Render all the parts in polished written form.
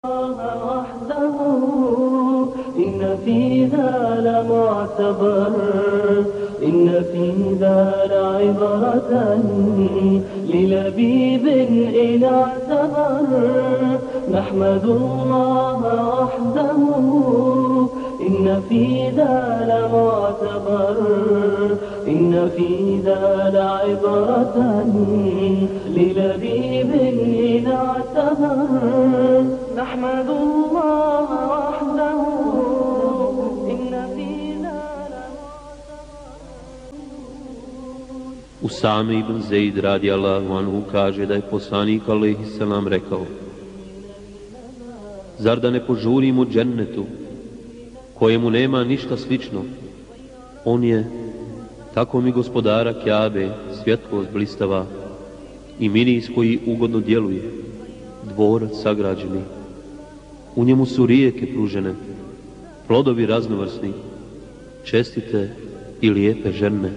وحده إن في ذا لمعتبر إن في ذا لعبرة للبيب إن اعتبر نحمد الله وحده إن في ذا لمعتبر إن في ذا لعبرة للبيب إن اعتبر نحمد الله وحده إن في ذا Usame ibn Zaid radijallahu anhu kaže da je poslanik alejhi selam rekao: zar da ne požurimo džennetu kojemu nema ništa slično? On je, tako mi gospodara Kjabe, svjetlost blistava i miris koji ugodno djeluje, dvorac sagrađeni. U njemu su rijeke pružene, plodovi raznovrsni, čestite i lijepe žene,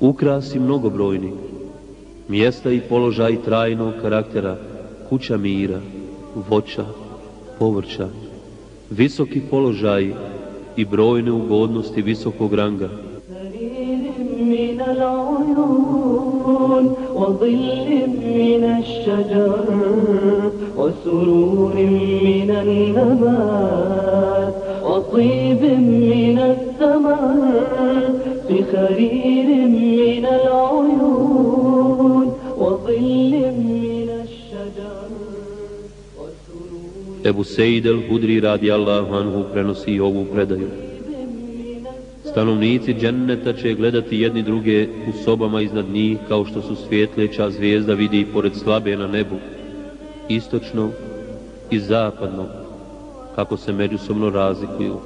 ukrasi mnogobrojni, mjesta i položaj trajnog karaktera, kuća mira, voća, povrća, visoki položaj i brojne ugodnosti visokog ranga. من العيون وظل من الشجر وسرور من النبات وطيب من الثمر بخرير من العيون وظل من الشجر Ebu Sejid el-Hudri radijallahu anhu prenosi ovu predaju. Stanovnici dženneta će gledati jedni druge u sobama iznad njih kao što su svjetleća zvijezda vidi pored slabe na nebu, istočno i zapadno, kako se međusobno razlikuju.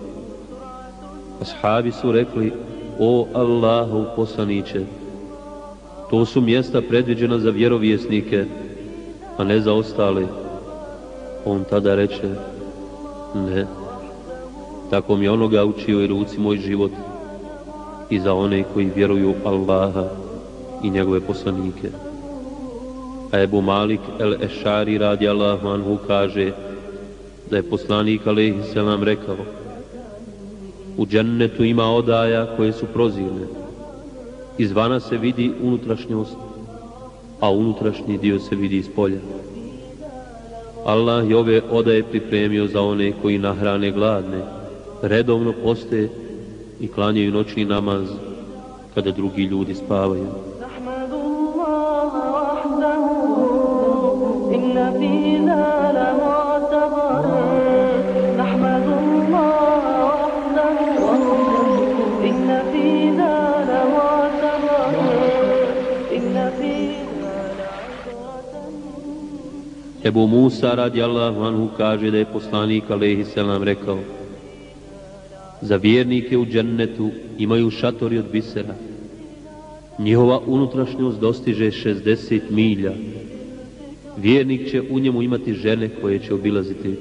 Ashabi su rekli: o Allahov poslaniće, to su mjesta predviđena za vjerovjesnike, a ne za ostale. On tada reče: ne, tako mi onoga učio i ruci moj život i za one koji vjeruju Allaha i njegove poslanike. A Ebu Malik el-Ešari radijallahu anhu kaže da je poslanik alejhi selam rekao: u džennetu ima odaja koje su prozirne, izvana se vidi unutrašnjost, a unutrašnji dio se vidi iz polja. Allah je ove odaje pripremio za one koji nahrane gladne, redovno poste i klanjaju noćni namaz kada drugi ljudi spavaju. نحمد الله وحده إن في ذا لمعتبر نحمد الله وحده إن في ذا لمعتبر إن في Ebu Musa radijallahu anhu kaže da je poslanik alejhi selam rekao: za vjernike u džennetu imaju šatori od bisera. Njihova unutrašnjost dostiže 60 milja. Vjernik će u njemu imati žene koje će obilaziti,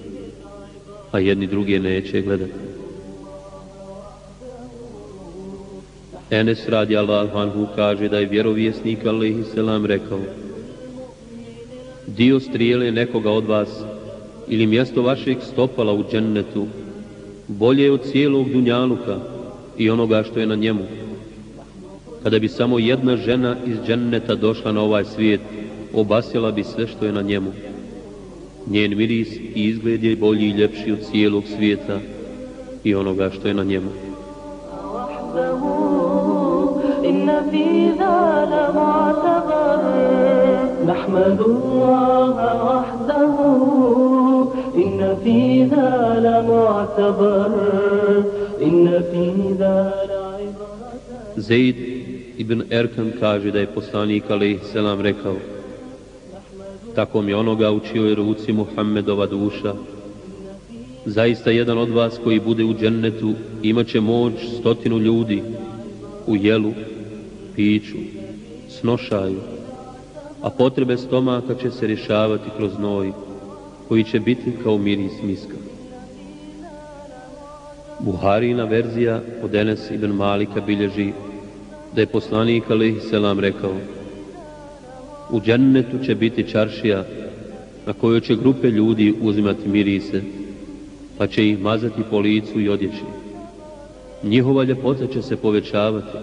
a jedni druge neće gledati. Enes radijallahu anhu kaže da je vjerovjesnik alejhi selam rekao: dio strijele nekoga od vas ili mjesto vašeg stopala u džennetu bolje je od cijelog dunjaluka i onoga što je na njemu. Kada bi samo jedna žena iz dženneta došla na ovaj svijet, obasjala bi sve što je na njemu. Njen miris i izgled je bolji i ljepši od cijelog svijeta i onoga što je na njemu. إن في ذا لمعتبر نحمد الله وحده إن في ذا لمعتبر إن في ذا لعبرة. Zaid ibn Erkan kaže da je poslanik alejhi selam rekao: tako mi onoga u čijoj ruci Muhammedova duša, zaista jedan od vas koji bude u džennetu imat će moć 100 ljudi u jelu, piću, snošaju, a potrebe stomaka će se rješavati kroz znoj, koji će biti kao miris miska. Buharina verzija od Enes ibn Malika bilježi da je poslanik alejhi selam rekao: u džennetu će biti čaršija na kojoj će grupe ljudi uzimati mirise, pa će ih mazati po licu i odjeći. Njihova ljepota će se povećavati.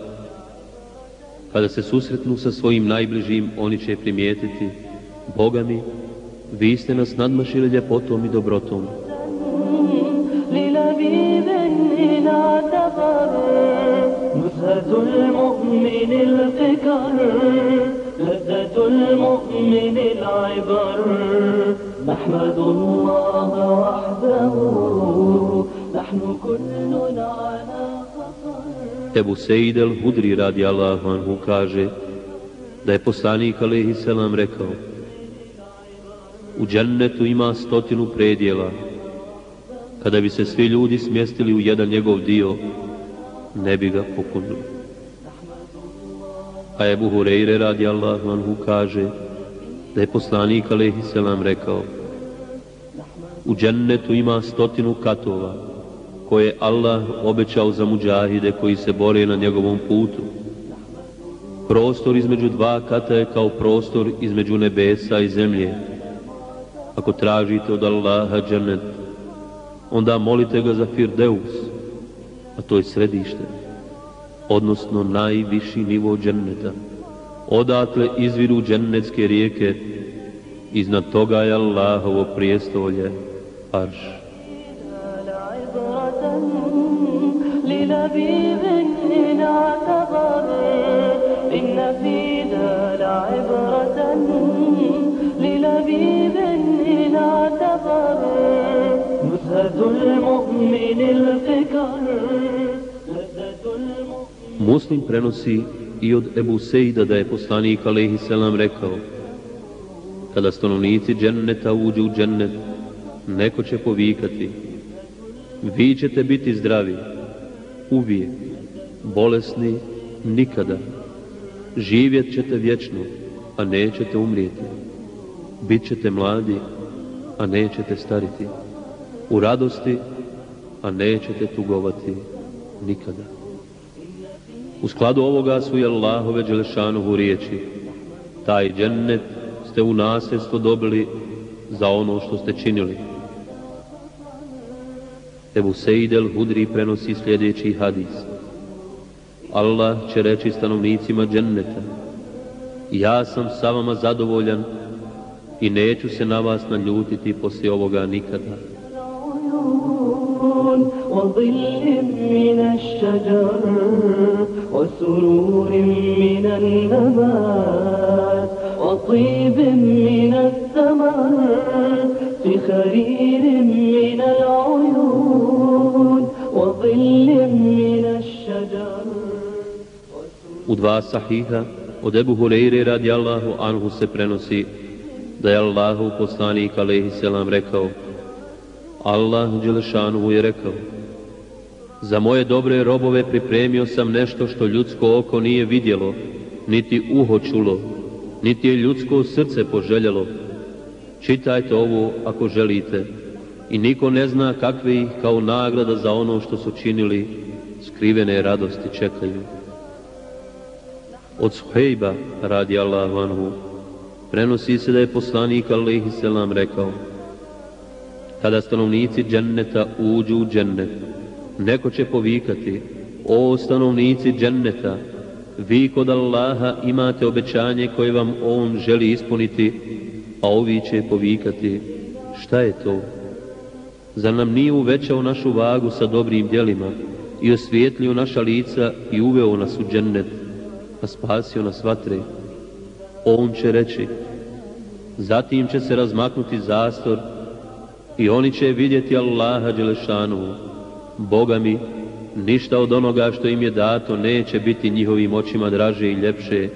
Kada se susretnu sa svojim najbližim, oni će primijetiti: Boga mi, vi ste nas nadmašili ljepotom i dobrotom. Ebu Sejid el-Hudri radijallahu anhu kaže da je poslanik alejhi selam rekao: u džennetu ima 100 predjela. Kada bi se svi ljudi smjestili u jedan njegov dio, ne bi ga popunili. A Ebu Hureyre radijallahu anhu kaže da je poslanik alejhi selam rekao: u džennetu ima 100 katova koje je Allah obećao za muđahide koji se bore na njegovom putu. Prostor između 2 kata je kao prostor između nebesa i zemlje. Ako tražite od Allaha džennet, onda molite ga za Firdeus, a to je središte, odnosno najviši nivo dženneta. Odatle izviru džennetske rijeke, iznad toga je Allahovo prijestolje, Arš. Muslim prenosi i od Ebu Sejda da je poslanik alejhi selam rekao: kada stanovnici dženneta uđu u džennet, neko će povikati: vi ćete biti zdravi uvijek, bolesni nikada, živjet ćete vječno, a nećete umrijeti, bit ćete mladi, a nećete stariti, u radosti, a nećete tugovati nikada. U skladu ovoga su i Allahove dželešanuhu riječi: taj džennet ste u nasljedstvo dobili za ono što ste činili. Ebu Sejid el-Hudri prenosi sljedeći hadis: Allah će reći stanovnicima dženneta: ja sam sa vama zadovoljan i neću se na vas naljutiti poslije ovoga nikada. U 2 sahiha od Ebu Hureyre radijallahu anhu se prenosi da je Allahov poslanik alejhi selam rekao: Allah dželešanuhu je rekao: za moje dobre robove pripremio sam nešto što ljudsko oko nije vidjelo, niti uho čulo, niti je ljudsko srce poželjelo. Čitajte ovo ako želite, i niko ne zna kakve ih kao nagrada za ono što su činili skrivene radosti čekaju. Od Suhejba radijallahu anhu prenosi se da je poslanik alejhi selam rekao: kada stanovnici dženneta uđu u džennet, neko će povikati: o stanovnici dženneta, vi kod Allaha imate obećanje koje vam On želi ispuniti, a ovi će povikati: šta je to? Zar nam nije uvećao našu vagu sa dobrim djelima i osvijetlio naša lica i uveo nas u džennet, a spasio nas vatre? On će reći: zatim će se razmaknuti zastor i oni će vidjeti Allaha dželešanuhu. Boga mi, ništa od onoga što im je dato neće biti njihovim očima draže i ljepše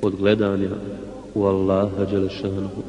od gledanja u Allaha dželešanuhu.